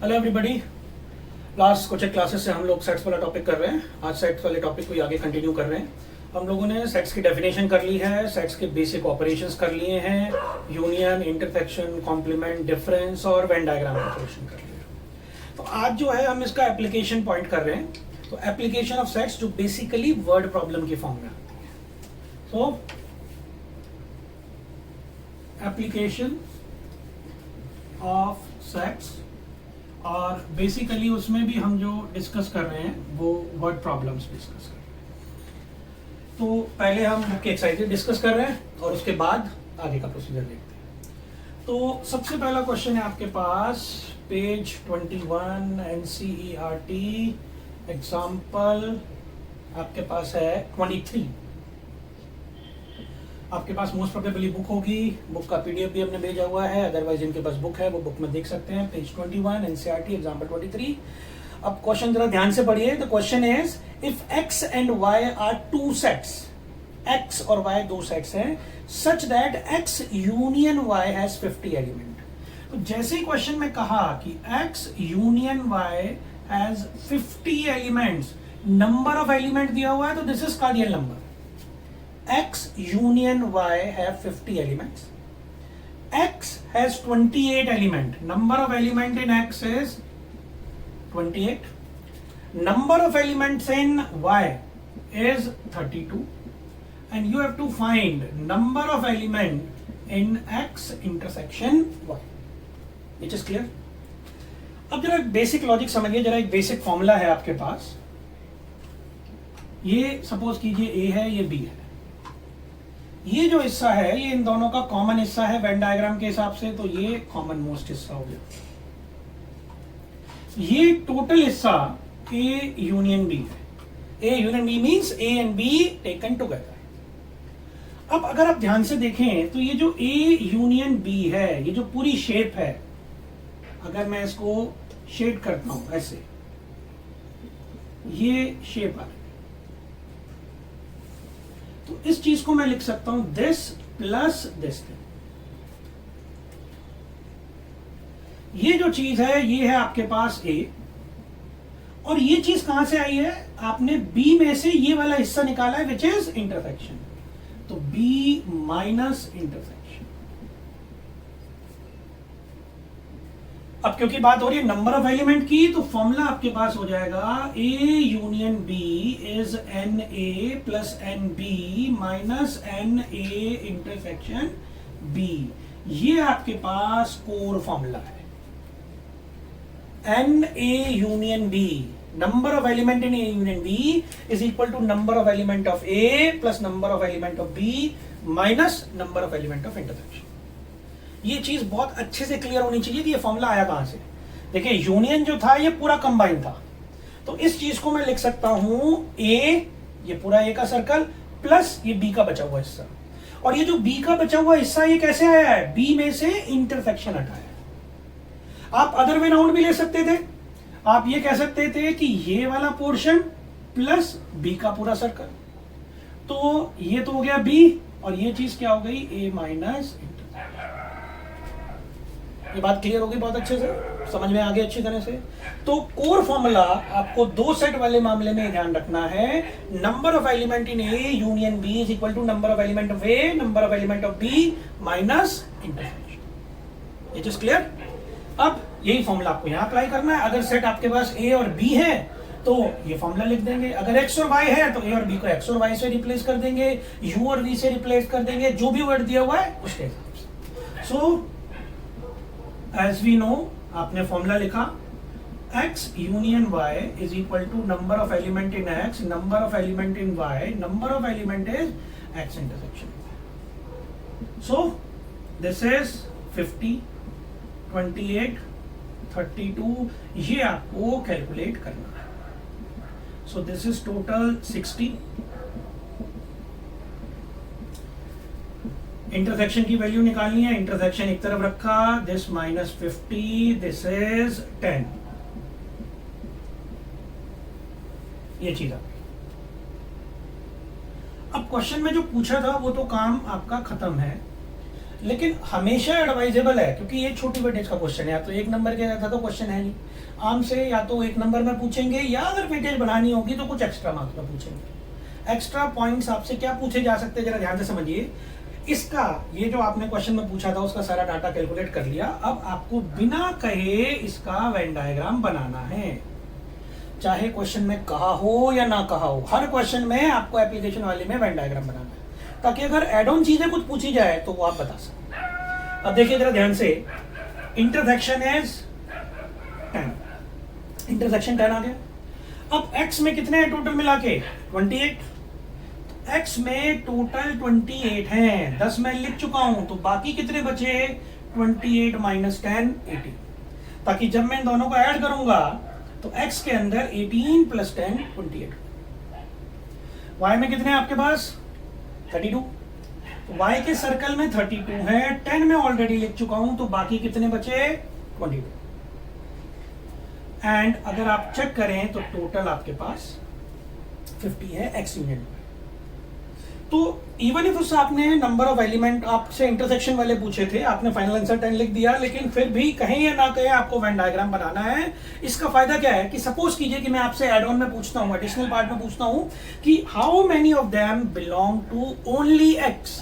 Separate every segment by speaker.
Speaker 1: Hello everybody. Last कुछ एक classes से हम लोग सेट्स वाला टॉपिक कर रहे हैं। आज सेट्स वाले टॉपिक को आगे कंटिन्यू कर रहे हैं। हम लोगों ने सेट्स की डेफिनेशन कर ली है, सेट्स के बेसिक ऑपरेशंस कर लिए हैं, यूनियन, इंटरसेक्शन, कॉम्प्लीमेंट, डिफरेंस और वेन डायग्राम का सॉल्यूशन कर लिया। तो आज जो है हम इसका एप्लीकेशन पॉइंट कर रहे हैं। तो एप्लीकेशन ऑफ सेट्स जो बेसिकली वर्ड प्रॉब्लम की फॉर्म में आती है। सो एप्लीकेशन ऑफ सेट्स, और बेसिकली उसमें भी हम जो डिस्कस कर रहे हैं वो वर्ड प्रॉब्लम्स डिस्कस कर रहे हैं। तो पहले हम बुक के एक्सरसाइज डिस्कस कर रहे हैं और उसके बाद आगे का प्रोसीजर देखते हैं। तो सबसे पहला क्वेश्चन है आपके पास पेज 21 NCERT एग्जाम्पल आपके पास है 23। आपके पास मोस्ट प्रोबेबली बुक होगी, बुक का पीडीएफ भी हमने भेजा हुआ है, अदरवाइज जिनके पास बुक है वो बुक में देख सकते हैं। Page 21 NCERT example 23। अब क्वेश्चन जरा ध्यान से पढ़िए। The question is if x and y are two sets, x और y दो सेट्स हैं, such that x union y has 50 element. तो जैसे ही क्वेश्चन में कहा कि x union y has 50 elements, number of element दिया हुआ है तो this is cardinal number. X union Y have 50 elements. X has 28 element. Number of element in X is 28. Number of elements in Y is 32. And you have to find number of element in X intersection Y. Which is clear? अब जरा basic logic समझिए। जरा एक basic formula है आपके पास। ये suppose कीजिए A है, ये B है। ये जो हिस्सा है ये इन दोनों का कॉमन हिस्सा है वेन डायग्राम के हिसाब से, तो ये कॉमन मोस्ट हिस्सा हो गया। ये टोटल हिस्सा A यूनियन B है। A union B means A and B taken together. अब अगर आप ध्यान से देखें तो ये जो A यूनियन B है, ये जो पूरी शेप है, अगर मैं इसको शेड करता हूं ऐसे, ये शेप आ रही है। तो इस चीज को मैं लिख सकता हूं दिस प्लस दिस। ये जो चीज है ये है आपके पास A, और ये चीज कहां से आई है? आपने B में से ये वाला हिस्सा निकाला है विच इज इंटरसेक्शन। तो B माइनस इंटरसेक्शन। अब क्योंकि बात हो रही है नंबर ऑफ एलिमेंट की, तो फॉर्मूला आपके पास हो जाएगा A union B is NA plus NB minus NA intersection B। ये आपके पास कोर फॉर्मूला है। NA union B, number of element in A union B is equal to number of element of A plus number of element of B minus number of element of intersection। ये चीज बहुत अच्छे से clear होनी चाहिए कि ये formula आया कहां से। देखिए यूनियन जो था ये पूरा कंबाइन था, तो इस चीज को मैं लिख सकता हूं A, ये पूरा A का सर्कल प्लस ये B का बचा हुआ हिस्सा। और ये जो B का बचा हुआ हिस्सा ये कैसे आया है? B में से इंटरसेक्शन हटाया। आप अदर वे राउंड भी ले सकते थे। आप ये कह सकते थे कि ये वाला पोर्शन प्लस B का पूरा सर्कल, तो ये तो हो गया B, और ये चीज क्या हो गई? A minus. ये बात क्लियर होगी बहुत अच्छे से, समझ में आ गई अच्छी तरह से। तो कोर फॉर्मूला आपको दो सेट वाले मामले में ध्यान रखना है। Number of element in A union B is equal to number of element of A number of element of B minus intersection. It is clear. अब यही फॉर्मूला आपको यहां अप्लाई करना है। अगर सेट आपके पास A और B है तो ये फॉर्मूला लिख देंगे। अगर X और Y है तो A और B को X और Y से रिप्लेस कर देंगे, U और V से रिप्लेस कर देंगे, जो भी वर्ड दिया हुआ है उसके हिसाब से। सो एज वी नो, आपने फॉर्मूला लिखा x union y is equal to number of element in x, number of element in y, number of element is x intersection. So this is 50, 28, 32, ये आपको कैलकुलेट करना है। So this is total 60। Intersection की value निकालनी है। Intersection एक तरफ रखा, दिस माइनस 50, दिस इज 10। ये चीज आ गई। अब क्वेश्चन में जो पूछा था वो तो काम आपका खत्म है, लेकिन हमेशा एडवाइजेबल है, क्योंकि ये छोटी वेटेज का क्वेश्चन है, या तो 1 नंबर के था तो क्वेश्चन है नहीं आम से, या तो 1 नंबर में पूछेंगे, या अगर वेटेज बढ़ानी होगी तो कुछ एक्स्ट्रा मार्क्स में पूछेंगे। एक्स्ट्रा पॉइंट्स आपसे क्या पूछे जा सकते हैं, जरा ध्यान से समझिए। इसका ये जो आपने क्वेश्चन में पूछा था उसका सारा डाटा कैलकुलेट कर लिया, अब आपको बिना कहे इसका वेन डायग्राम बनाना है, चाहे क्वेश्चन में कहा हो या ना कहा हो, हर क्वेश्चन में आपको एप्लीकेशन वाले में वेन डायग्राम बनाना है, ताकि अगर एड ऑन चीजें कुछ पूछी जाए तो वो आप बता सकें। अब देखिए जरा ध्यान से, इंटरसेक्शन इज 10, इंटरसेक्शन 10 आ गया। अब x में कितने हैं टोटल मिला के 28, x में टोटल 28 हैं, 10 मैं लिख चुका हूं, तो बाकी कितने बचे 28 माइनस 10 18, ताकि जब मैं इन दोनों को ऐड करूंगा तो x के अंदर 18 प्लस 10 28, y में कितने हैं आपके पास 32, तो y के सर्कल में 32 है, 10 में ऑलरेडी लिख चुका हूं, तो बाकी कितने बचे 22। एंड अगर आप चेक करें तो टोटल आपके पास 50 है x यूनियन। तो इवन इफ उससे आपने नंबर ऑफ एलिमेंट आपसे इंटरसेक्शन वाले पूछे थे, आपने फाइनल आंसर 10 लिख दिया, लेकिन फिर भी कहें या ना कहें आपको वेन डायग्राम बनाना है। इसका फायदा क्या है कि सपोज कीजिए कि मैं आपसे एड ऑन में पूछता हूं, एडिशनल पार्ट में पूछता हूं कि how many of them belong to only x,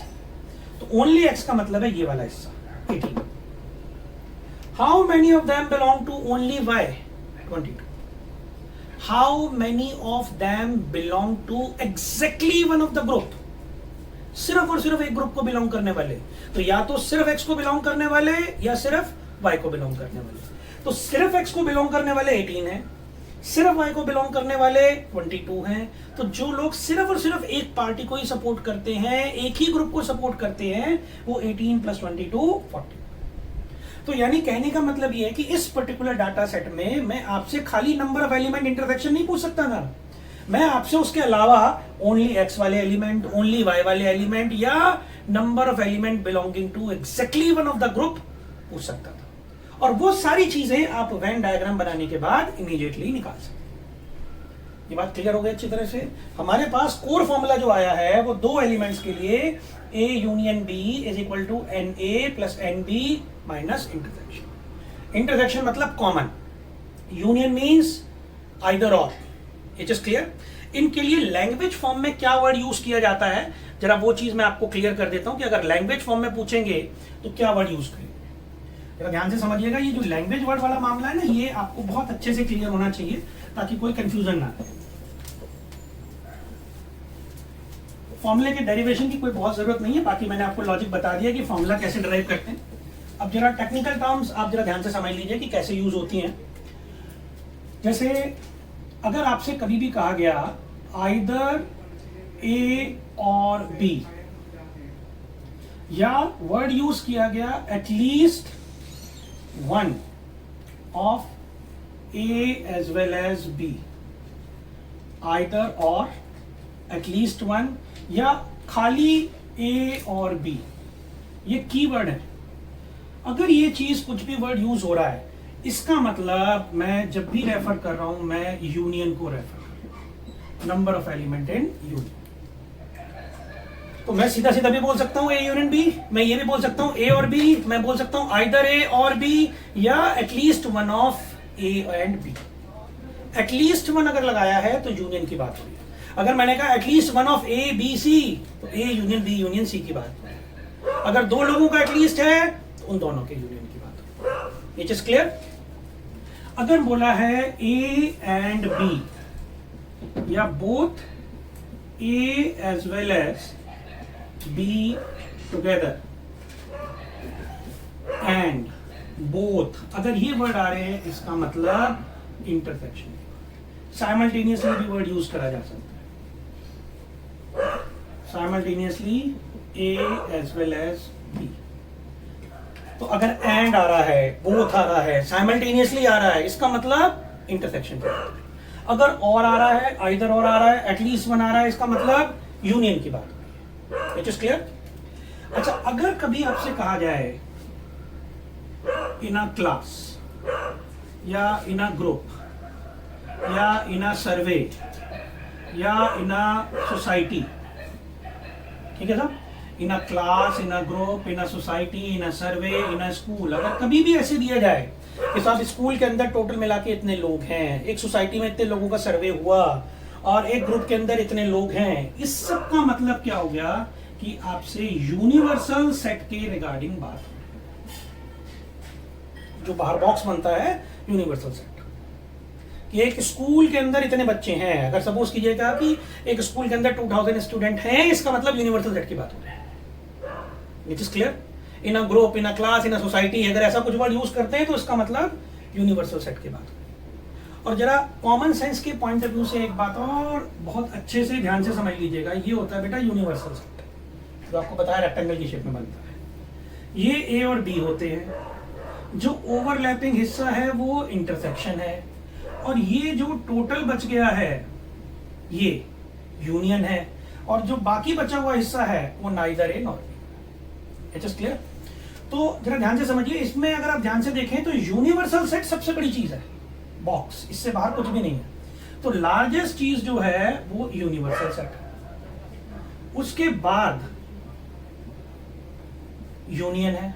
Speaker 1: तो ओनली x का मतलब है ये वाला हिस्सा 18। How many of them belong to only y 22। How many of them belong to exactly one of the group, सिर्फ और सिर्फ एक ग्रुप को बिलोंग करने वाले, तो या तो सिर्फ x को बिलोंग करने वाले या सिर्फ y को बिलोंग करने वाले। तो सिर्फ x को बिलोंग करने वाले 18 हैं, सिर्फ y को बिलोंग करने वाले 22 हैं। तो जो लोग सिर्फ और सिर्फ एक पार्टी को ही सपोर्ट करते हैं, एक ही ग्रुप को सपोर्ट करते हैं, वो 18 प्लस 22 40। तो यानी कहने का मतलब ये है कि इस पर्टिकुलर डाटा सेट में मैं आपसे खाली नंबर ऑफ एलिमेंट इंटरसेक्शन नहीं पूछ सकता था, मैं आपसे उसके अलावा ओनली x वाले एलिमेंट, ओनली y वाले एलिमेंट, या number of element belonging to exactly one of the group पूछ सकता था, और वो सारी चीजें आप वेन डायग्राम बनाने के बाद इमीडिएटली निकाल सकते। ये बात क्लियर हो गई अच्छी तरह से। हमारे पास कोर फॉर्मूला जो आया है वो दो एलिमेंट्स के लिए a union b is equal to na plus nb minus intersection. Intersection मतलब common, union means either or. It is clear. इनके लिए लैंग्वेज फॉर्म में क्या वर्ड यूज किया जाता है, जरा वो चीज मैं आपको क्लियर कर देता हूं कि अगर लैंग्वेज फॉर्म में पूछेंगे तो क्या वर्ड यूज करेंगे। जरा ध्यान से समझिएगा, ये जो लैंग्वेज वर्ड वाला मामला है ना, ये आपको बहुत अच्छे से क्लियर होना चाहिए ताकि कोई कंफ्यूजन ना रहे। फॉर्मूले के डेरिवेशन की कोई बहुत जरूरत नहीं है, बाकी मैंने आपको लॉजिक बता दिया कि फॉर्मूला कैसे ड्राइव करते हैं। अब जरा टेक्निकल टर्म्स आप जरा ध्यान से समझ लीजिए कि कैसे यूज होती हैं। जैसे अगर आपसे कभी भी कहा गया आइदर ए और बी, या वर्ड यूज किया गया at least one of A as well as B, either or, at least one, या खाली ए और बी, ये कीवर्ड है। अगर ये चीज कुछ भी वर्ड यूज हो रहा है, इसका मतलब मैं जब भी रेफर कर रहा हूं मैं यूनियन को रेफर कर रहा हूं, number of element in union. तो मैं सीधा सीधा भी बोल सकता हूं ए यूनियन बी, मैं ये भी बोल सकता हूं ए और बी, मैं बोल सकता हूं आइदर ए और बी, या at least one of A and B. At least one अगर लगाया है तो यूनियन की बात हो रही है। अगर मैंने कहा at least one of A B C, तो A union B union C की बात है। अगर दो लोगों का एटलीस्ट है तो उन दोनों के यूनियन की बात हो। It is clear. अगर बोला है ए एंड बी, या both A as well as B together, and both, अगर ये वर्ड आ रहे हैं इसका मतलब इंटरसेक्शन। साइमल्टेनियसली भी वर्ड यूज करा जा सकता है, simultaneously A as well as B. तो अगर एंड आ रहा है, बोथ आ रहा है, साइमल्टेनियसली आ रहा है, इसका मतलब इंटरसेक्शन। अगर और आ रहा है, आइदर और आ रहा है, एटलीस्ट वन आ रहा है, इसका मतलब यूनियन की बात है। It is clear. अच्छा, अगर कभी आपसे कहा जाए इन अ क्लास, या इन अ ग्रुप, या इन अ सर्वे, या इन अ सोसाइटी, ठीक है साहब, in a class, in a group, in a society, in a survey, in a school. अगर कभी भी ऐसे दिया जाए कि साहब स्कूल के अंदर टोटल मिला के इतने लोग हैं, एक सोसाइटी में इतने लोगों का सर्वे हुआ और एक ग्रुप के अंदर इतने लोग हैं, इस सब का मतलब क्या हो गया कि आपसे यूनिवर्सल सेट के रिगार्डिंग बात, जो बाहर बॉक्स बनता है यूनिवर्सल सेट, कि एक स्कूल के अंदर इतने बच्चे हैं। अगर सपोज कीजिएगा कि एक स्कूल के अंदर 2000 स्टूडेंट हैं, इसका मतलब यूनिवर्सल सेट की बात हो रही है। It is clear? In a group, in a class, in a society, अगर ऐसा कुछ वर्ड यूज करते हैं तो इसका मतलब यूनिवर्सल सेट की बात हो रही है। और जरा कॉमन सेंस के पॉइंट ऑफ व्यू से एक बात और बहुत अच्छे से ध्यान से समझ लीजिएगा, ये होता है बेटा यूनिवर्सल सेट, जो आपको बताया रेक्टेंगल की शेप में बनता है। ये ए और बी होते हैं, जो ओवरलैपिंग हिस्सा है वो इंटरसेक्शन है, और ये जो टोटल बच गया है ये यूनियन है, और जो बाकी बचा हुआ हिस्सा है वो neither A nor be. It is clear? तो जरा ध्यान से समझिए, इसमें अगर आप ध्यान से देखें तो यूनिवर्सल सेट सबसे बड़ी चीज है, बॉक्स, इससे बाहर कुछ भी नहीं है। तो लार्जेस्ट चीज जो है वो यूनिवर्सल सेट है, उसके बाद यूनियन है,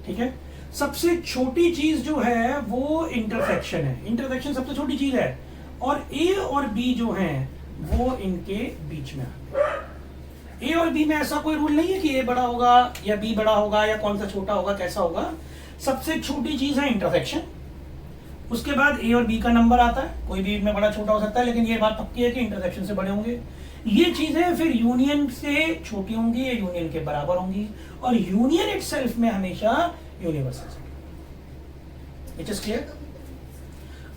Speaker 1: ठीक है। सबसे छोटी चीज जो है वो इंटरसेक्शन है, इंटरसेक्शन सबसे छोटी चीज है, और ए और बी जो हैं वो इनके बीच में आ। ए और बी में ऐसा कोई रूल नहीं है कि ए बड़ा होगा या बी बड़ा होगा या कौन सा छोटा होगा, कैसा होगा। सबसे छोटी चीज है इंटरसेक्शन, उसके बाद ए और बी का नंबर आता है, कोई भी में बड़ा छोटा हो सकता है, लेकिन ये बात पक्की है कि इंटरसेक्शन से बड़े होंगे। ये चीजें फिर यूनियन से छोटी होंगी या यूनियन के बराबर होंगी, और यूनियन इटसेल्फ में हमेशा universal set. It is clear?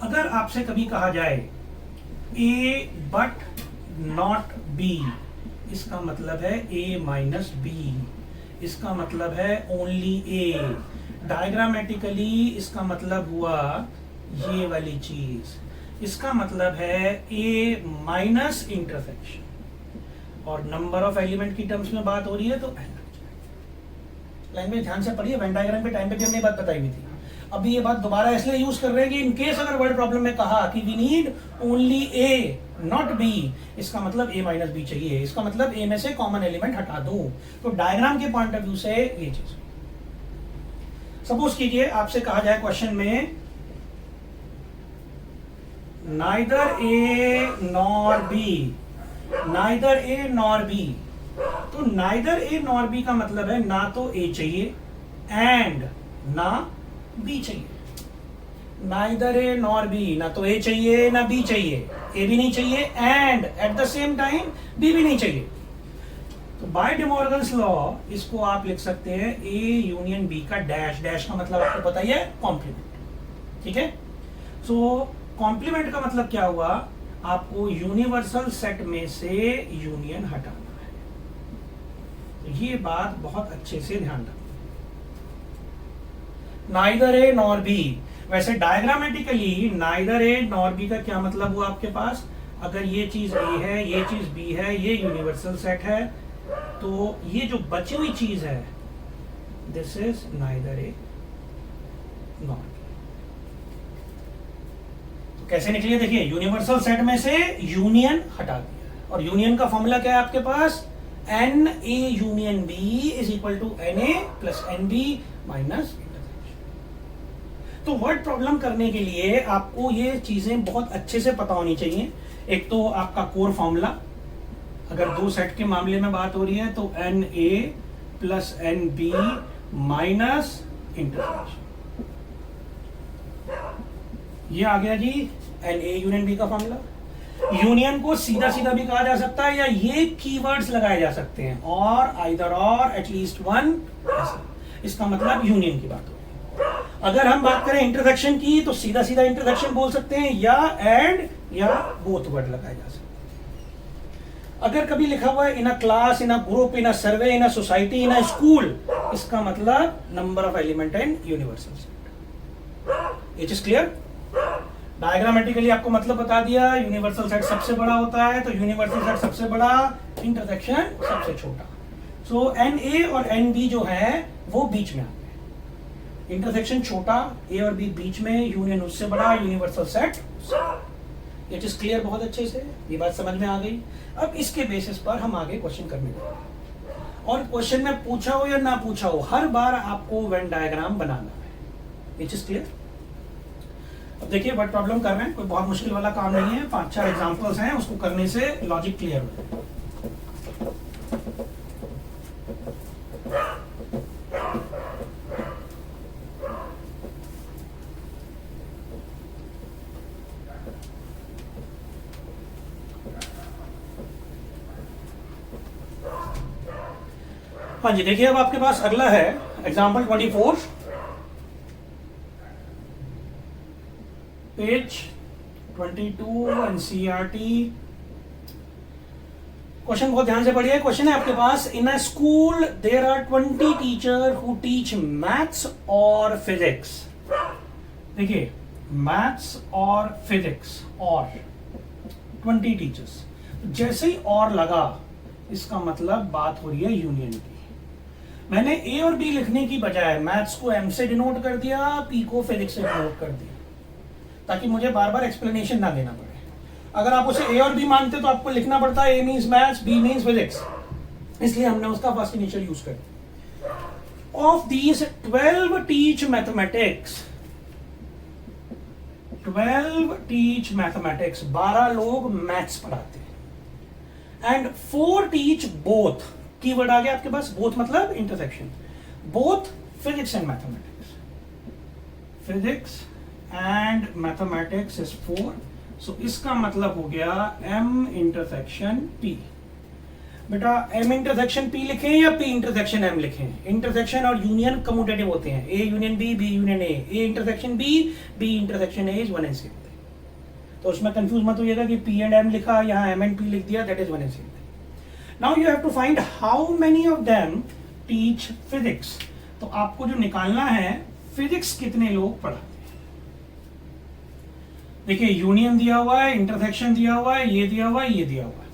Speaker 1: अगर आपसे कभी कहा जाए ए बट नॉट बी, इसका मतलब है ए माइनस बी, इसका मतलब है ओनली ए। डायग्रामेटिकली इसका मतलब हुआ ये वाली चीज, इसका मतलब है ए माइनस इंटरसेक्शन, और नंबर ऑफ एलिमेंट की टर्म्स में बात हो रही है तो लैंग्वेज ध्यान से पढ़िए। वेन डायग्राम के टाइम पे भी हमने बात बताई हुई थी, अभी ये बात दोबारा इसलिए यूज कर रहे हैं कि इन केस अगर वर्ड प्रॉब्लम में कहा कि we need only A not B, इसका मतलब ए माइनस बी चाहिए, इसका मतलब ए में से कॉमन एलिमेंट हटा दो। तो डायग्राम के पॉइंट ऑफ व्यू से ये चीज, सपोज कीजिए आपसे कहा जाए क्वेश्चन में neither A nor be, neither A nor be, तो नाइदर ए नॉर बी का मतलब है ना तो ए चाहिए एंड ना बी चाहिए। नाइदर ए नॉर बी, ना तो ए चाहिए ना बी चाहिए, ए भी नहीं चाहिए and at the same time B भी नहीं चाहिए। तो बाय डिमॉर्गन्स लॉ इसको आप लिख सकते हैं ए यूनियन बी का डैश, डैश का मतलब आपको पता ही है कॉम्प्लीमेंट, ठीक है। सो कॉम्प्लीमेंट का मतलब क्या हुआ, आपको यूनिवर्सल सेट में से यूनियन हटाना है। तो ये बात बहुत अच्छे से ध्यान रखना। नाइदर ए नॉर बी, वैसे diagrammatically neither A nor be का क्या मतलब हुआ आपके पास, अगर ये चीज ए है ये चीज बी है, ये यूनिवर्सल सेट है, तो ये जो बची हुई चीज है this is neither A nor be. तो कैसे निकलिए, देखिए यूनिवर्सल सेट में से यूनियन हटा दिया, और यूनियन का फॉर्मूला क्या है आपके पास, n A union B is equal to n A plus n B minus. तो वर्ड प्रॉब्लम करने के लिए आपको ये चीजें बहुत अच्छे से पता होनी चाहिए। एक तो आपका कोर फॉर्मूला, अगर दो सेट के मामले में बात हो रही है तो n A plus n B minus intersection, ये आ गया जी एन ए यूनियन बी का फॉर्मूला। यूनियन को सीधा सीधा भी कहा जा सकता है या ये कीवर्ड्स लगाए जा सकते हैं, और आइदर और एटलीस्ट वन, इसका मतलब यूनियन की बात हो रही है। अगर हम बात करें इंटरसेक्शन की तो सीधा सीधा इंटरसेक्शन बोल सकते हैं, या एंड या बोथ वर्ड लगाए जा सकते हैं। अगर कभी लिखा हुआ है in a class, in a group, in a survey, in a society, in a school, इसका मतलब number of element and universal set. It is clear? Diagrammatically आपको मतलब बता दिया, यूनिवर्सल सेट सबसे बड़ा होता है, तो यूनिवर्सल सेट सबसे बड़ा, इंटरसेक्शन सबसे छोटा। सो एन ए और एन बी जो है वो बीच में आते हैं, इंटरसेक्शन छोटा, ए और बी बीच में, यूनियन उससे बड़ा, universal set. It is clear? बहुत अच्छे से ये बात समझ में आ गई। अब इसके बेसिस पर हम आगे क्वेश्चन करने लगे। और क्वेश्चन में पूछा हो या ना पूछा हो, हर बार आपको वेन डायग्राम बनाना है। It is clear? अब देखिए वर्ड प्रॉब्लम कर रहे हैं, कोई बहुत मुश्किल वाला काम नहीं है, 5-4 एग्जांपल्स हैं, उसको करने से लॉजिक क्लियर हो जाए। हाँ जी, देखिए अब आपके पास अगला है एग्जाम्पल 24, पेज 22 एनसीईआरटी। क्वेश्चन बहुत ध्यान से पढ़िए। क्वेश्चन है आपके पास, in a school there are 20 teacher who teach maths और फिजिक्स। देखिए मैथ्स और फिजिक्स और 20 टीचर्स, जैसे ही और लगा इसका मतलब बात हो रही है यूनियन की। मैंने ए और बी लिखने की बजाय मैथ्स को एम से डिनोट कर दिया, पी को फिजिक्स से डिनोट कर दिया, ताकि मुझे बार बार एक्सप्लेनेशन ना देना पड़े। अगर आप उसे ए और बी मानते तो आपको लिखना पड़ता है A means maths, B means physics, इसलिए हमने उसका फर्स्ट इनिशियल यूज कर दिया। Of these 12 teach mathematics, 12 teach mathematics, 12 लोग मैथ्स पढ़ाते हैं, एंड 4 टीच बोथ, कीवर्ड आ गया आपके पास, बोथ मतलब intersection, both physics and mathematics, physics and mathematics is 4। So इसका मतलब हो गया M इंटरसेक्शन P। बेटा M इंटरसेक्शन P लिखें या P इंटरसेक्शन M लिखें? इंटरसेक्शन और यूनियन कम्यूटेटिव होते हैं, A union B, B union A, A intersection B, B intersection A is one and same thing. तो उसमें कंफ्यूज मत होइएगा कि P एंड M लिखा, यहाँ M एंड P लिख दिया, that is one and same thing. Now you have to find how many of them teach physics. तो आपको जो निकालना है फिजिक्स कितने लोग पढ़ाते हैं। देखिए यूनियन दिया हुआ है, इंटरसेक्शन दिया हुआ है, ये दिया हुआ है, ये दिया हुआ है,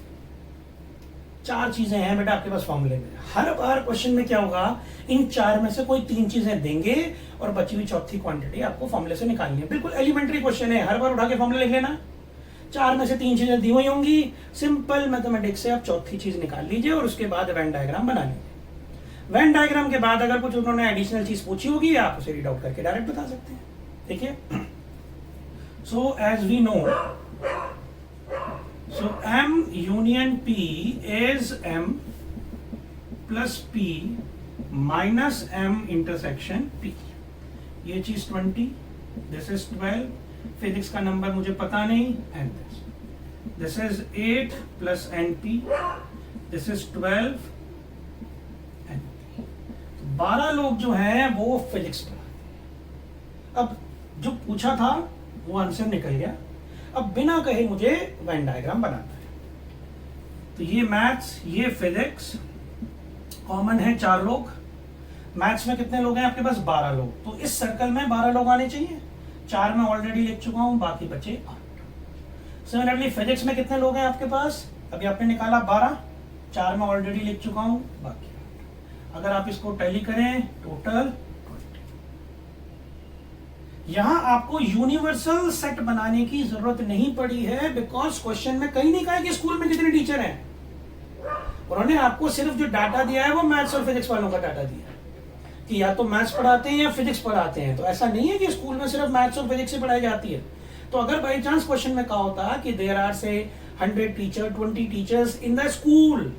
Speaker 1: 4 चीजें हैं बेटा आपके पास फॉर्मूले में। हर बार क्वेश्चन में क्या होगा, इन 4 में से कोई 3 चीजें देंगे और बची हुई चौथी क्वांटिटी आपको फॉर्मूले से निकालनी है। बिल्कुल एलिमेंट्री क्वेश्चन है, हर बार उठा के फॉर्मूला लिख लेना। 4 में से 3 चीजें दी हुई होंगी, सिंपल मैथमेटिक्स से आप चौथी चीज निकाल लीजिए और उसके बाद वेन डायग्राम बना लीजिए। वेन डायग्राम के बाद अगर कुछ उन्होंने एडिशनल चीज पूछी होगी आप उसे रीड आउट करके डायरेक्ट बता सकते हैं। देखिए so as we know, so M union P is M plus P minus M intersection P। ये चीज 20, this is 12, फिजिक्स का नंबर मुझे पता नहीं, and this is 8 plus NP, this is 12 NP। 12 लोग जो हैं वो फिजिक्स पढ़ाते हैं। अब जो पूछा था वो आंसर निकल गया, अब बिना कहे मुझे वेन डायग्राम बनाना है। तो ये मैथ्स, ये फिजिक्स, कॉमन है 4 लोग। मैथ्स में कितने लोग हैं आपके पास? 12 लोग। तो इस सर्कल में 12 लोग आने चाहिए, 4 में ऑलरेडी लिख चुका हूं, बाकी बचे 8। सिमिलरली फिजिक्स में कितने लोग हैं आपके पास? अभी आपने निकाला 12, 4 में ऑलरेडी लिख चुका हूं, बाकी 8। अगर आप इसको टैली करें टोटल, यहां आपको यूनिवर्सल सेट बनाने की जरूरत नहीं पड़ी है, बिकॉज क्वेश्चन में कहीं नहीं कहा है कि स्कूल में कितने टीचर हैं। उन्होंने आपको सिर्फ जो डाटा दिया है वो मैथ्स और फिजिक्स वालों का डाटा दिया है कि या तो मैथ्स पढ़ाते हैं या फिजिक्स पढ़ाते हैं। तो ऐसा नहीं है कि स्कूल में सिर्फ मैथ्स और फिजिक्स ही पढ़ाई जाती है। तो अगर बाई चांस क्वेश्चन में कहा होता कि देयर आर से 100 teacher, 20 teachers in the school,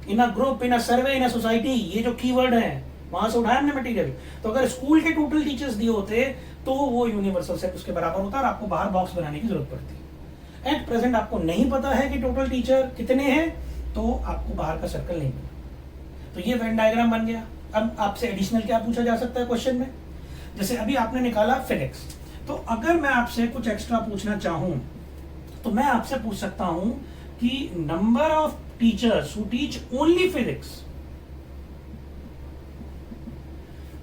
Speaker 1: in a group, in a survey, in a society, ये जो कीवर्ड है वहां से उठाया हमने मटेरियल। तो अगर स्कूल के टोटल टीचर्स दिए होते तो वो यूनिवर्सल सेट उसके बराबर होता और आपको बाहर बॉक्स बनाने की जरूरत पड़ती। एट प्रेजेंट आपको नहीं पता है कि टोटल टीचर कितने हैं, तो आपको बाहर का सर्कल नहीं बना। तो ये वेन डायग्राम बन गया। अब आपसे एडिशनल क्या पूछा जा सकता है क्वेश्चन में, जैसे अभी आपने निकाला फिजिक्स, तो अगर मैं आपसे कुछ एक्स्ट्रा पूछना चाहूं तो मैं आपसे पूछ सकता हूं कि number of teachers who teach only physics.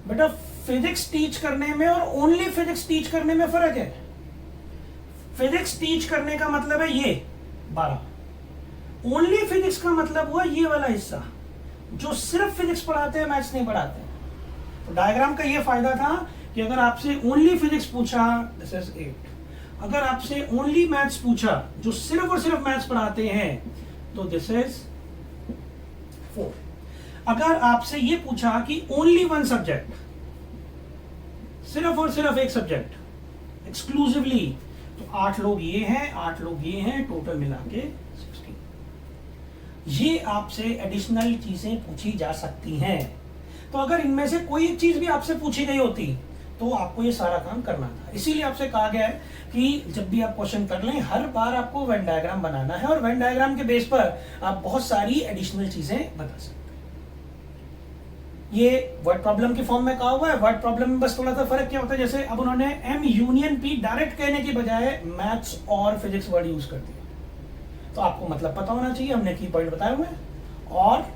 Speaker 1: बेटा फिजिक्स टीच करने में और ओनली फिजिक्स टीच करने में फर्क है। फिजिक्स टीच करने का मतलब है ये 12, ओनली फिजिक्स का मतलब हुआ ये वाला हिस्सा जो सिर्फ फिजिक्स पढ़ाते हैं, मैथ्स नहीं पढ़ाते हैं। तो डायग्राम का ये फायदा था कि अगर आपसे ओनली फिजिक्स पूछा दिस इज 8, अगर आपसे ओनली मैथ्स पूछा जो सिर्फ और सिर्फ मैथ्स पढ़ाते हैं तो दिस इज 4। अगर आपसे ये पूछा कि ओनली वन सब्जेक्ट, सिर्फ और सिर्फ एक सब्जेक्ट एक्सक्लूसिवली, तो 8 लोग ये हैं, 8 लोग ये हैं, टोटल मिला के 16। ये आपसे एडिशनल चीजें पूछी जा सकती हैं। तो अगर इनमें से कोई एक चीज भी आपसे पूछी गई होती तो आपको ये सारा काम करना था। इसीलिए आपसे कहा गया है कि जब भी आप क्वेश्चन कर लें, हर बार आपको वेन डायग्राम बनाना है, और वेन डायग्राम के बेस पर आप बहुत सारी एडिशनल चीजें बता सकते हैं। ये वर्ड प्रॉब्लम के फॉर्म में कहा हुआ है। वर्ड प्रॉब्लम में बस थोड़ा सा फर्क क्या होता है, जैसे अब उन्होंने एम यूनियन पी डायरेक्ट कहने की बजाय मैथ्स और फिजिक्स वर्ड यूज कर दिया। तो आपको मतलब पता होना चाहिए, हमने की पॉइंट बताए हुए हैं, और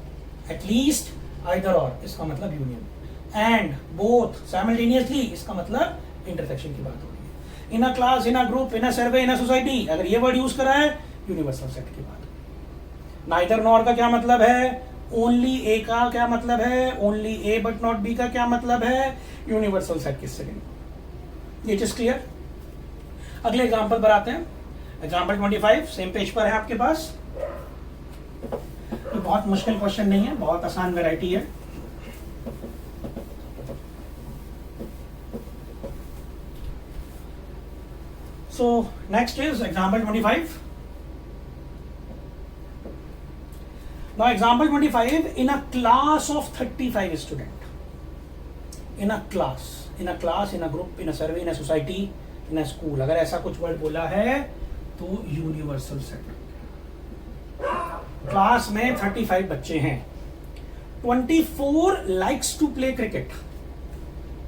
Speaker 1: एटलीस्ट, आइदर और इसका मतलब यूनियन, एंड, बोथ, साइमल्टेनियसली इसका मतलब इंटरसेक्शन की बात हो रही है। In a class, in a group, in a survey, in a society, अगर ये वर्ड यूज करा है, यूनिवर्सल सेट की बात हो रही है। नाइदर नॉर का क्या मतलब है, ओनली ए का क्या मतलब है, only A but not be का क्या मतलब है, यूनिवर्सल सेट किस सेकंड। ये चीज क्लियर। अगले एग्जांपल पर आते हैं। एग्जांपल 25 सेम पेज पर है आपके पास। ये बहुत मुश्किल क्वेश्चन नहीं है, बहुत आसान वैरायटी है। So next is example 25. Now example 25, in a class of 35 student, in a class, in a group, in a survey, in a society, in a school, अगर ऐसा कुछ वर्ड बोला है तो यूनिवर्सल सेट। क्लास में 35 बच्चे हैं। 24 likes to play cricket,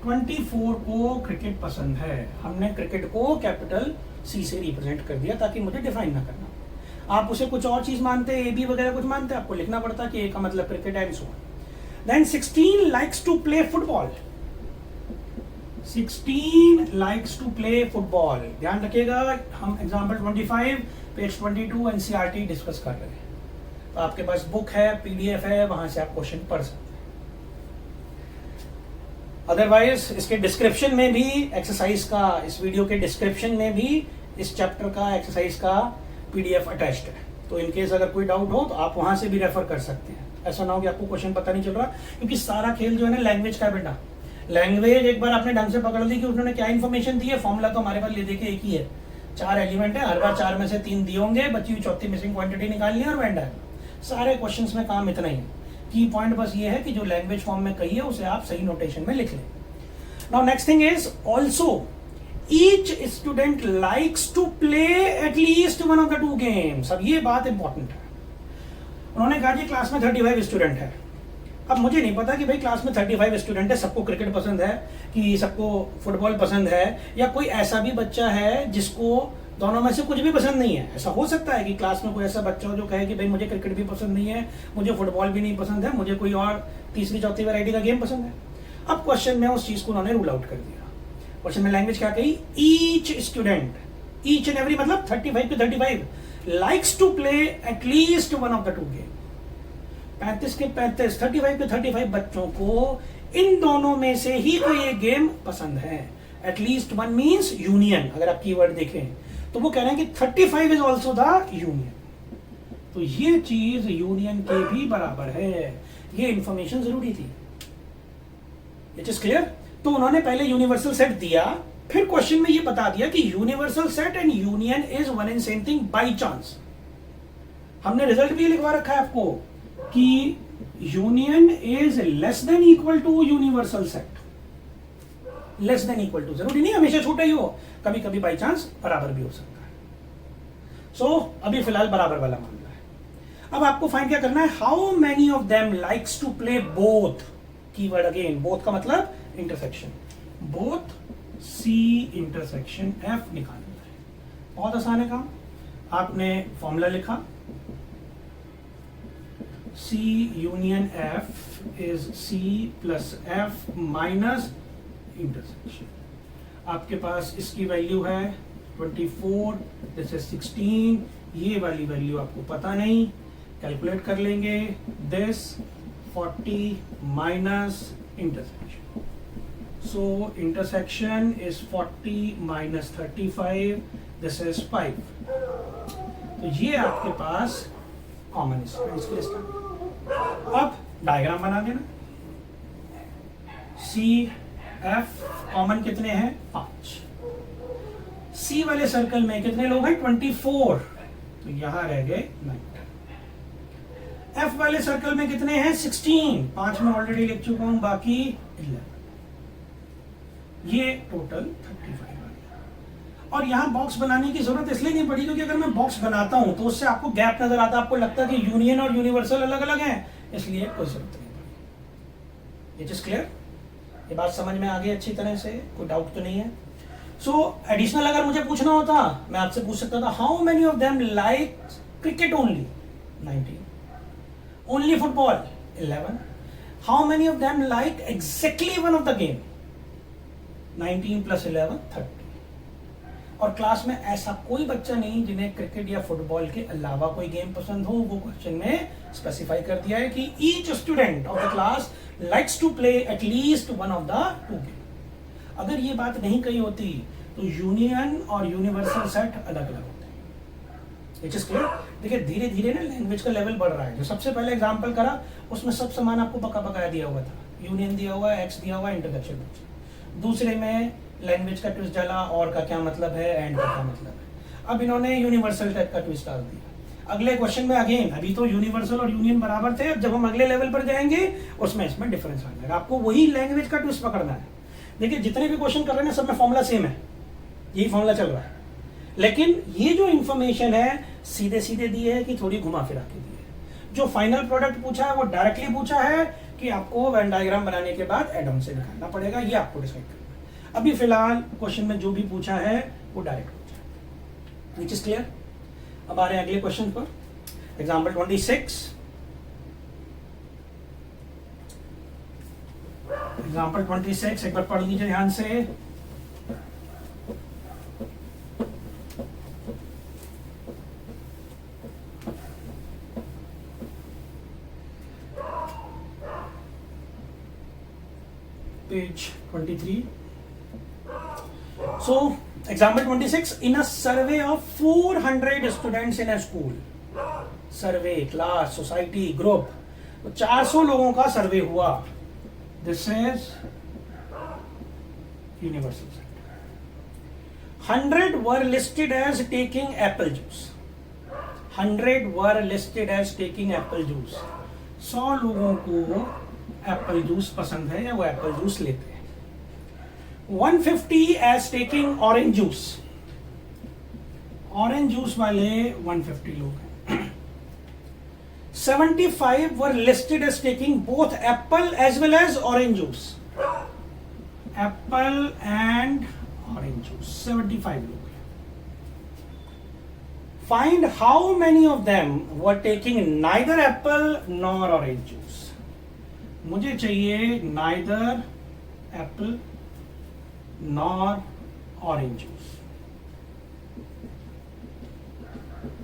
Speaker 1: 24 को क्रिकेट पसंद है। हमने क्रिकेट को कैपिटल सी से रिप्रेजेंट कर दिया ताकि मुझे डिफाइन ना करना। आप उसे कुछ और चीज मानते, ए बी वगैरह कुछ मानते, आपको लिखना पड़ता कि ए का मतलब cricket and so on. Then 16 likes to play football, 16 likes to play football। ध्यान रखिएगा, हम एग्जाम्पल 25 पेज 22 एनसीईआरटी डिस्कस कर रहे हैं। तो आपके पास बुक है, पीडीएफ है, वहां से आप क्वेश्चन पढ़ सकते हैं। अदरवाइज इसके डिस्क्रिप्शन में भी एक्सरसाइज का, इस वीडियो के डिस्क्रिप्शन में भी इस चैप्टर का एक्सरसाइज का पीडीएफ अटैच्ड है। तो इनकेस अगर कोई डाउट हो तो आप वहां से भी रेफर कर सकते हैं। ऐसा ना हो कि आपको क्वेश्चन पता नहीं चल रहा, क्योंकि सारा खेल जो है ना लैंग्वेज का है बेटा। लैंग्वेज एक बार आपने ढंग से पकड़ ली कि उन्होंने क्या इन्फॉर्मेशन दी है, फॉर्मूला तो हमारे पास ले दे के एक ही है, 4 एलिमेंट है, हर बार 4 में से 3 दिए होंगे, बची हुई चौथी मिसिंग क्वांटिटी निकालनी है और वेन डायग्राम। सारे क्वेश्चंस में काम इतना ही है। की पॉइंट बस ये है कि जो लैंग्वेज फॉर्म में कही है उसे आप सही नोटेशन में लिख लें। Now next thing is also each student likes to play at least one of the 2 games। अब ये बात इंपॉर्टेंट है। उन्होंने कहा कि क्लास में 35 स्टूडेंट है। अब मुझे नहीं पता कि भाई क्लास में 35 स्टूडेंट है, सबको क्रिकेट पसंद है कि सबको फुटबॉल पसंद है, या कोई ऐसा भी बच्चा है जिसको दोनों में से कुछ भी पसंद नहीं है। ऐसा हो सकता है कि क्लास में कोई ऐसा बच्चा हो जो कहे कि भाई मुझे क्रिकेट भी पसंद नहीं है, मुझे फुटबॉल भी नहीं पसंद है, मुझे कोई और तीसरी चौथी वैरायटी का गेम पसंद है। अब क्वेश्चन में उस चीज को उन्होंने रूल आउट कर दिया। क्वेश्चन में लैंग्वेज क्या कही, each student, each and every मतलब 35 के 35 likes to play at least one of the 2 game. 35 के 35, 35 के 35 बच्चों को इन दोनों में से ही कोई एक गेम पसंद है। At least one means union. अगर आप कीवर्ड देखें तो वो कह रहे हैं कि 35 इज ऑल्सो द यूनियन। तो ये चीज यूनियन के भी बराबर है। ये इंफॉर्मेशन जरूरी थी। It is clear. तो उन्होंने पहले यूनिवर्सल सेट दिया, फिर क्वेश्चन में ये बता दिया कि universal set and union is one and same thing by chance. हमने रिजल्ट भी लिखवा रखा है आपको कि union is less than equal to universal set. Less than equal to जरूरी नहीं हमेशा छोटा ही हो, कभी कभी बाय चांस बराबर भी हो सकता है। सो अभी फिलहाल बराबर वाला मामला है। अब आपको फाइंड क्या करना है, how many of them likes to play both. Keyword again, both का मतलब intersection, both C intersection F निकालना है। बहुत आसान है काम। आपने फॉर्मूला लिखा, C union F is C plus F minus intersection. आपके पास इसकी वैल्यू है 24, दिस इज 16। ये वाली वैल्यू आपको पता नहीं, कैलकुलेट कर लेंगे। This 40 minus intersection, so intersection is 40 minus 35, this is 5। तो ये आपके पास कॉमन इसके लिए। अब डायग्राम बना देना। सी एफ कॉमन कितने हैं 5। सी वाले सर्कल में कितने लोग हैं 24, तो यहां रह गए 9। एफ वाले सर्कल में कितने हैं 16, 5 में ऑलरेडी लिख चुका हूं, बाकी 11, ये टोटल 35 आ गया। और यहां बॉक्स बनाने की जरूरत इसलिए नहीं पड़ी क्योंकि अगर मैं बॉक्स बनाता हूं तो उससे आपको गैप नजर आता है, आपको लगता है कि यूनियन और यूनिवर्सल अलग अलग हैं, इसलिए कोई जरूरत नहीं पड़ी। It is clear? ये बात समझ में आ गई अच्छी तरह से, कोई डाउट तो नहीं है? सो एडिशनल अगर मुझे पूछना होता मैं आपसे पूछ सकता था how many of them like cricket only 19, only football 11, how many of them like exactly one of the game 19 + 11 30। और क्लास में ऐसा कोई बच्चा नहीं जिन्हें क्रिकेट या फुटबॉल के अलावा कोई गेम पसंद हो, वो क्वेश्चन में स्पेसिफाई कर दिया है कि each student of the class likes to play at least one of the 2 game. अगर ये बात नहीं कही होती तो यूनियन और यूनिवर्सल सेट अलग अलग होते हैं। It is clear? देखिए धीरे धीरे ना लैंग्वेज का लेवल बढ़ रहा है। जो सबसे पहले एग्जांपल करा उसमें सब सामान आपको बकाया दिया हुआ था, यूनियन दिया हुआ है, एक्स दिया हुआ है, इंट्रोडक्शन। दूसरे में लैंग्वेज का ट्विस्ट डाला, और का क्या मतलब है, एंड का क्या मतलब है। अब इन्होंने यूनिवर्सल टाइप का ट्विस्ट डाल दिया। अगले क्वेश्चन में अगेन, अभी तो यूनिवर्सल और यूनियन बराबर थे, अब जब हम अगले लेवल पर जाएंगे उसमें इसमें डिफरेंस आ जाएगा। आपको वही लैंग्वेज का ट्विस्ट पकड़ना है। देखिए जितने भी क्वेश्चन कर रहे हैं सब में फॉर्मूला सेम है, यही फॉर्मूला चल रहा है, लेकिन ये जो इंफॉर्मेशन है सीधे सीधे दी है कि थोड़ी घुमा फिरा के दी है। जो फाइनल प्रोडक्ट पूछा है वो डायरेक्टली पूछा है कि आपको वेन डायग्राम बनाने के बाद एड ऑन से निकालना पड़ेगा, ये आपको डिसाइड करना है। अभी फिलहाल क्वेश्चन में जो भी पूछा है वो डायरेक्ट पूछा है। Which is clear? अब आ रहे हैं अगले क्वेश्चन पर। एग्जाम्पल 26। एग्जाम्पल 26 एक बार पढ़ लीजिए ध्यान से। Page 23. So, example 26. In a survey of 400 students in a school, survey, class, society, group, तो 400 लोगों का सर्वे हुआ। This is universal set. 100 were listed as taking apple juice. 100 were listed as taking apple juice. 100 लोगों को Apple juice पसंद है या वो एप्पल जूस लेते हैं। 150 as taking orange juice. Orange juice वाले 150 लोग हैं। 75 were listed as taking both apple as well as orange juice. Apple and orange juice 75 लोग हैं। Find how many of them were taking neither apple nor orange juice. मुझे चाहिए neither apple nor orange juice,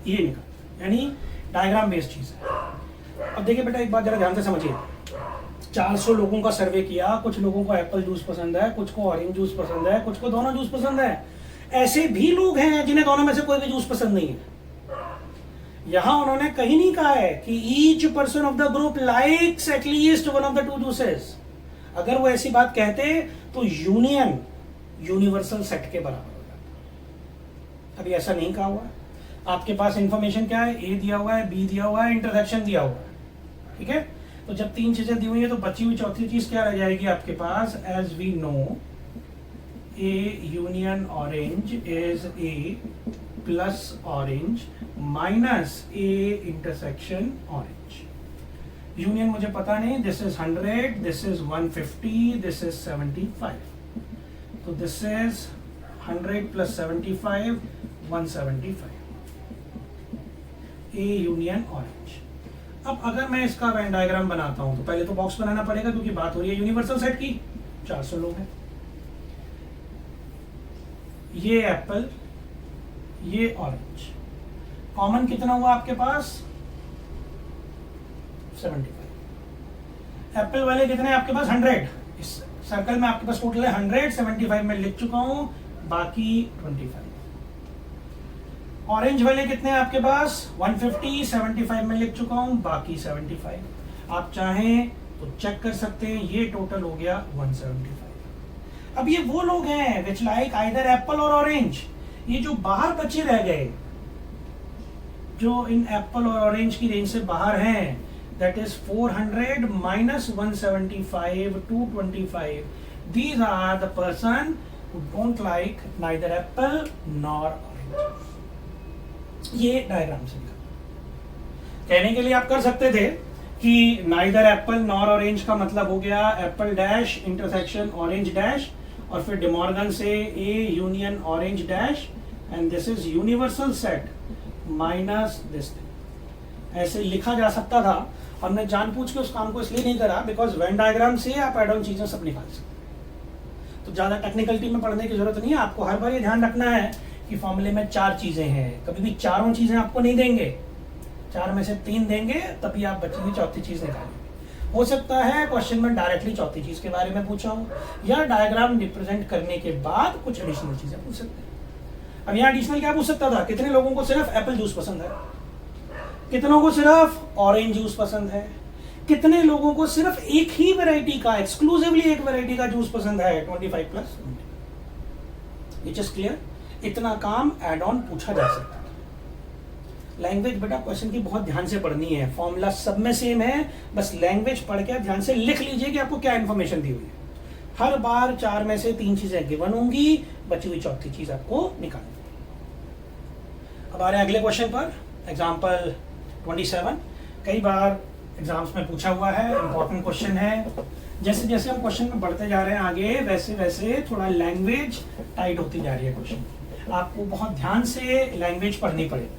Speaker 1: ये निकल, यानी diagram based चीज है। अब देखिए बेटा एक बात जरा ध्यान से समझिए। 400 लोगों का सर्वे किया, कुछ लोगों को एप्पल जूस पसंद है, कुछ को ऑरेंज जूस पसंद है, कुछ को दोनों जूस पसंद है। ऐसे भी लोग हैं जिन्हें दोनों में से कोई भी जूस पसंद नहीं है। यहां उन्होंने कहीं नहीं कहा है कि each person of the group likes at least one of the 2 juices. अगर वो ऐसी बात कहते तो यूनियन यूनिवर्सल सेट के बराबर हो जाता। अभी ऐसा नहीं कहा हुआ है। आपके पास इंफॉर्मेशन क्या है, ए दिया हुआ है, बी दिया हुआ है, इंटरसेक्शन दिया हुआ है, ठीक है। तो जब 3 चीजें दी हुई है तो बची हुई चौथी चीज क्या रह जाएगी आपके पास। As we know A union orange is A plus orange minus A intersection orange. Union मुझे पता नहीं, this is 100, this is 150, this is 75, तो this is 100 + 75 175 A union orange. अब अगर मैं इसका वेन डायग्राम बनाता हूं तो पहले तो बॉक्स बनाना पड़ेगा क्योंकि बात हो रही है यूनिवर्सल सेट की। 400 लोग हैं, ये एप्पल, ये ऑरेंज, कॉमन कितना हुआ आपके पास 75। एप्पल वाले कितने आपके पास 100। इस सर्कल में आपके पास टोटल है 100, 75 में लिख चुका हूं, बाकी 25। ऑरेंज वाले कितने आपके पास 150, 75 में लिख चुका हूं, बाकी 75। आप चाहें तो चेक कर सकते हैं, ये टोटल हो गया 175। अब ये वो लोग हैं विच लाइक आइदर एप्पल और ऑरेंज, ये जो बाहर बचे रह गए, जो इन एप्पल और ऑरेंज की रेंज से बाहर हैं, that is 400 minus 175 225, these are the person who don't like neither apple nor orange। ये डायग्राम से कहने के लिए आप कर सकते थे कि neither apple nor orange का मतलब हो गया Apple dash intersection orange dash, और फिर डिमॉर्गन से ए union orange dash and this is universal set minus this. ऐसे लिखा जा सकता था, हमने जानबूझ के उस काम को इसलिए नहीं करा बिकॉज वेन डायग्राम से आप एड ऑन चीजें सब निकाल सकते। तो ज्यादा टेक्निकलिटी में पढ़ने की जरूरत नहीं है, आपको हर बार ये ध्यान रखना है कि फॉर्मूले में 4 चीजें हैं, कभी भी चारों चीजें आपको नहीं देंगे, 4 में से 3 देंगे, तभी आप बची हुई चौथी चीज निकालेंगे। हो सकता है क्वेश्चन में डायरेक्टली चौथी चीज के बारे में पूछा हो, या डायग्राम रिप्रेजेंट करने के बाद कुछ एडिशनल चीजें पूछ सकते हैं। अब यहाँ एडिशनल क्या पूछ सकता था, कितने लोगों को सिर्फ एप्पल जूस पसंद है, कितनों को सिर्फ ऑरेंज जूस पसंद है, कितने लोगों को सिर्फ एक ही वैरायटी का, एक्सक्लूसिवली एक वैरायटी का जूस पसंद है, 25+। इट इज क्लियर, इतना काम एड ऑन पूछा जा सकता है। लैंग्वेज बेटा क्वेश्चन की बहुत ध्यान से पढ़नी है, फॉर्मूला सब में सेम है, बस लैंग्वेज पढ़ के ध्यान से लिख लीजिए कि आपको क्या इंफॉर्मेशन दी हुई है। हर बार 4 में से 3 चीजें गिवन होंगी, बची हुई चौथी चीज आपको निकालनी। अब आ रहे हैं अगले क्वेश्चन पर, एग्जाम्पल 27। कई बार एग्जाम्स में पूछा हुआ है, इंपॉर्टेंट क्वेश्चन है। जैसे जैसे हम क्वेश्चन में बढ़ते जा रहे हैं आगे, वैसे वैसे थोड़ा लैंग्वेज टाइट होती जा रही है क्वेश्चन, आपको बहुत ध्यान से लैंग्वेज पढ़नी पड़ेगी।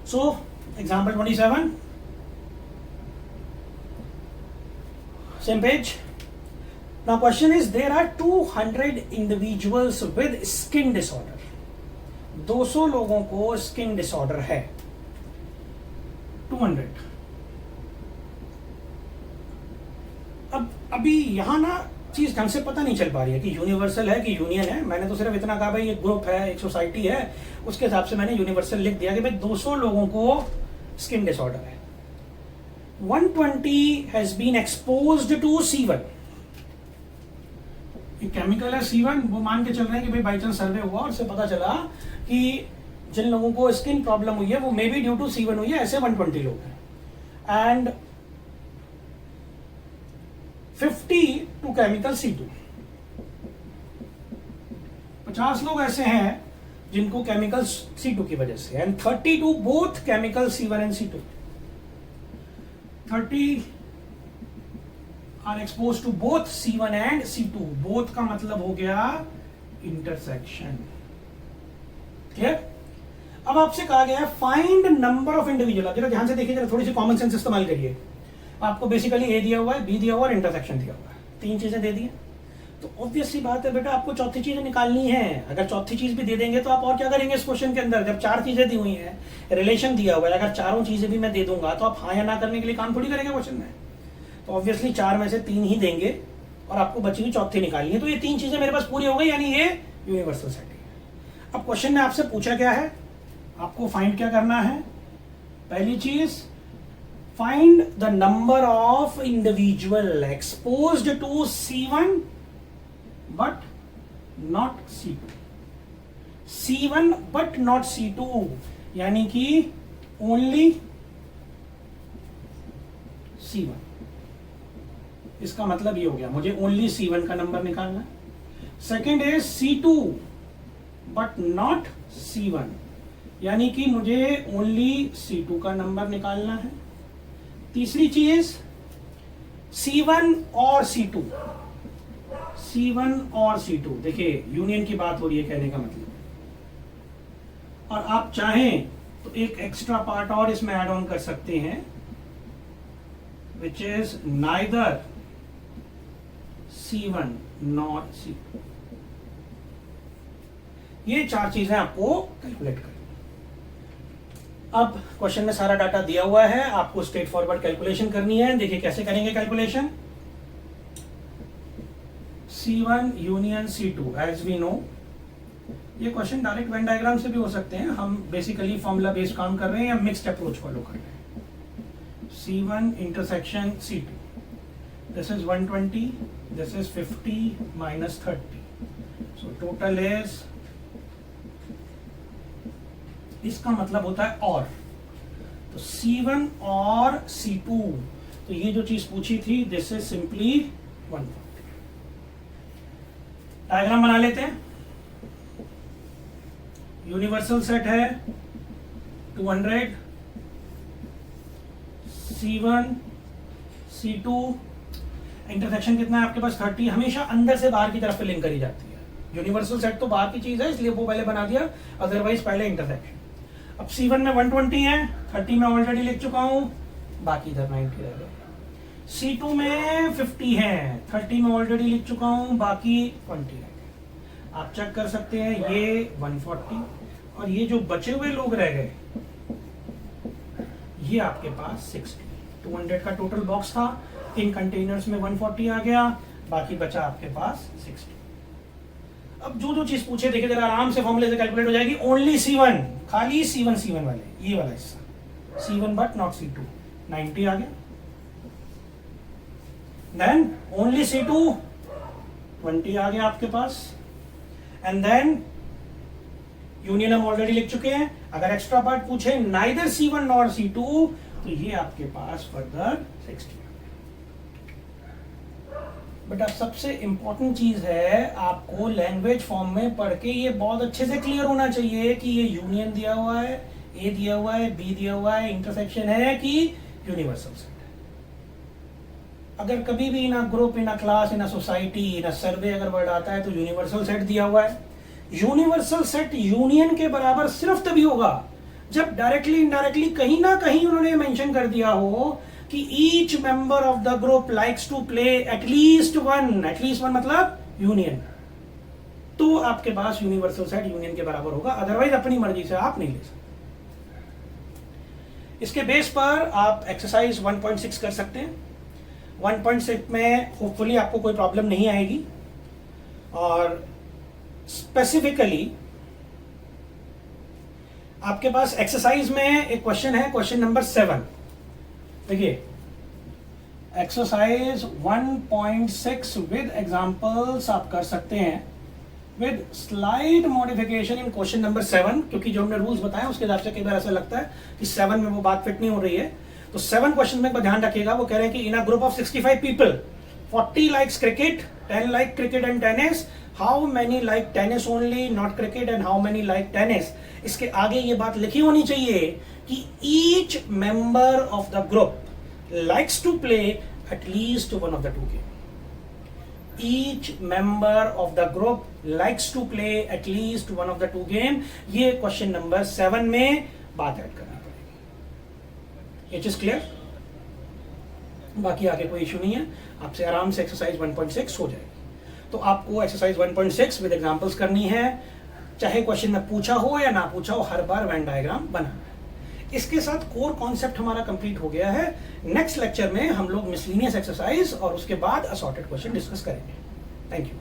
Speaker 1: So example 27, same page. Now question is there are 200 individuals with skin disorder. 200 लोगों को स्किन डिसऑर्डर है, 200। अब अभी यहां ना चीज ढंग से पता नहीं चल पा रही है कि यूनिवर्सल है कि यूनियन है। मैंने तो सिर्फ इतना कहा भाई एक ग्रुप है, एक सोसाइटी है, उसके हिसाब से मैंने यूनिवर्सल लिख दिया कि भाई 200 लोगों को स्किन डिसऑर्डर है। 120 has been exposed to C1। Chemical है C1, वो मान के चल रहे हैं कि भाई बाई चांस सर्वे हुआ और उससे पता चला कि जिन लोगों को स्किन प्रॉब्लम हुई है वो may be due to C1 हुई है, ऐसे 120 लोग हैं। And 50 to chemical C2। 50 लोग ऐसे हैं जिनको केमिकल C2 की वजह से, and 30 to both chemical C1 and C2। 30 are expose to both C1 and C2। Both का मतलब हो गया इंटरसेक्शन। क्लियर? अब आपसे कहा गया है फाइंड नंबर ऑफ इंडिविजुअल। जरा ध्यान से देखिए, जरा थोड़ी सी कॉमन सेंस इस्तेमाल करिए। आपको बेसिकली ए दिया हुआ है, बी दिया हुआ है और इंटरसेक्शन दिया हुआ है, 3 चीजें दे दी। तो ऑब्वियसली बात है बेटा, आपको चौथी चीजें निकालनी है। अगर चौथी चीज भी दे देंगे तो आप और क्या करेंगे इस क्वेश्चन के अंदर, जब 4 चीजें दी हुई हैं, रिलेशन दिया हुआ है, अगर चारों चीजें भी मैं दे दूंगा तो आप हाँ या ना करने के लिए काम थोड़ी करेंगे क्वेश्चन में। तो ऑब्वियसली 4 में से 3 ही देंगे और आपको बची हुई चौथी निकालनी है। तो ये 3 चीजें मेरे पास पूरी हो गई, यानी ये यूनिवर्सल सेट है। अब क्वेश्चन में आपसे पूछा क्या है, आपको फाइंड क्या करना है। पहली चीज, find the number of individual exposed to C1 but not C2। C1 but not C2 यानी कि ओनली C1। इसका मतलब ये हो गया, मुझे ओनली C1 का नंबर निकालना है। सेकेंड है C2 बट नॉट C1 यानी कि मुझे ओनली C2 का नंबर निकालना है। तीसरी चीज C1 और C2। C1 और C2, देखिए यूनियन की बात हो रही है कहने का मतलब, और आप चाहें तो एक एक्स्ट्रा पार्ट और इसमें ऐड ऑन कर सकते हैं, which is neither C1 nor C2। ये 4 चीजें आपको कैलकुलेट करनी। अब क्वेश्चन में सारा डाटा दिया हुआ है, आपको स्ट्रेट फॉरवर्ड कैलकुलेशन करनी है। देखिए कैसे करेंगे calculation. C1 union C2 as we know. ये क्वेश्चन डायरेक्ट वेन डायग्राम से भी हो सकते हैं, हम बेसिकली फॉर्मूला बेस्ड काम कर रहे हैं या मिक्स्ड अप्रोच फॉलो कर रहे हैं। C1 intersection C2. This is 120, this is 50 minus 30. So total is, इसका मतलब होता है और, तो C1 और C2, तो ये जो चीज पूछी थी दिस इज सिंपली 140. डायग्राम बना लेते हैं. यूनिवर्सल सेट है 200, C1 C2, इंटरसेक्शन कितना है आपके पास 30. हमेशा अंदर से बाहर की तरफ लिंक करी जाती है. यूनिवर्सल सेट तो बाहर की चीज है इसलिए वो पहले बना दिया, अदरवाइज पहले इंटरसेक्शन. अब C1 में 120 है, 30 में ऑलरेडी लिख चुका हूं, बाकी इधर 90 रह गया. C2 में 50 है, 30 में ऑलरेडी लिख चुका हूं, बाकी 20 रह गए. आप चेक कर सकते हैं ये 140 और ये जो बचे हुए लोग रह गए ये आपके पास 60. 200 का टोटल बॉक्स था, इन कंटेनर्स में 140 आ गया, बाकी बचा आपके पास 60. अब जो जो चीज पूछे देखिए जरा आराम से फॉर्मूले से कैलकुलेट हो जाएगी. ओनली C1, खाली C1 वाले, ये वाला हिस्सा C1 बट नॉट C2, 90 आ गया. देन ओनली C2, 20 आ गया आपके पास. एंड देन यूनियन हम ऑलरेडी लिख चुके हैं. अगर एक्स्ट्रा पार्ट पूछे नाइदर C1 नॉर C2 तो ये आपके पास फर्दर 60. बट अब सबसे इंपॉर्टेंट चीज है, आपको लैंग्वेज फॉर्म में पढ़ के ये बहुत अच्छे से क्लियर होना चाहिए कि ये यूनियन दिया हुआ है, ए दिया हुआ है, बी दिया हुआ है, इंटरसेक्शन है कि यूनिवर्सल सेट है. अगर कभी भी in a group, in a class, in a society, in a survey अगर वर्ड आता है तो यूनिवर्सल सेट दिया हुआ है. यूनिवर्सल सेट यूनियन के बराबर सिर्फ तभी होगा जब डायरेक्टली इनडायरेक्टली कहीं ना कहीं उन्होंने मेंशन कर दिया हो कि each member of the group likes to play at least one मतलब यूनियन, तो आपके पास यूनिवर्सल सेट यूनियन के बराबर होगा. अदरवाइज अपनी मर्जी से आप नहीं ले सकते. इसके बेस पर आप एक्सरसाइज 1.6 कर सकते हैं. 1.6 में होपफुली आपको कोई प्रॉब्लम नहीं आएगी. और स्पेसिफिकली आपके पास एक्सरसाइज में एक क्वेश्चन है, क्वेश्चन नंबर 7. देखिए एक्सरसाइज 1.6 विद एग्जांपल्स आप कर सकते हैं with slight modification in question number 7, क्योंकि जो हमने रूल्स बताए उसके हिसाब से कई बार ऐसा लगता है कि 7 में वो बात फिट नहीं हो रही है. तो 7 क्वेश्चन में ध्यान रखिएगा. वो कह रहे हैं कि in a group of 65 people 40 likes cricket, 10 like cricket and tennis, how many like tennis only not cricket and how many like tennis. इसके आगे ये बात लिखी होनी चाहिए कि each member of the group likes to play at least one of the two game. Each member of the group likes to play at least one of the two game. ये question number 7 में बात add करनी पड़ेगी. ये चीज clear? बाकी आगे कोई इशू नहीं है, आपसे आराम से एक्सरसाइज 1.6 हो जाएगी. तो आपको एक्सरसाइज 1.6 विद एग्जांपल्स करनी है, चाहे क्वेश्चन में पूछा हो या ना पूछा हो, हर बार वेन डायग्राम बनाना है. इसके साथ कोर कॉन्सेप्ट हमारा कंप्लीट हो गया है. नेक्स्ट लेक्चर में हम लोग मिसलिनियस एक्सरसाइज और उसके बाद असॉर्टेड क्वेश्चन डिस्कस करेंगे. Thank you.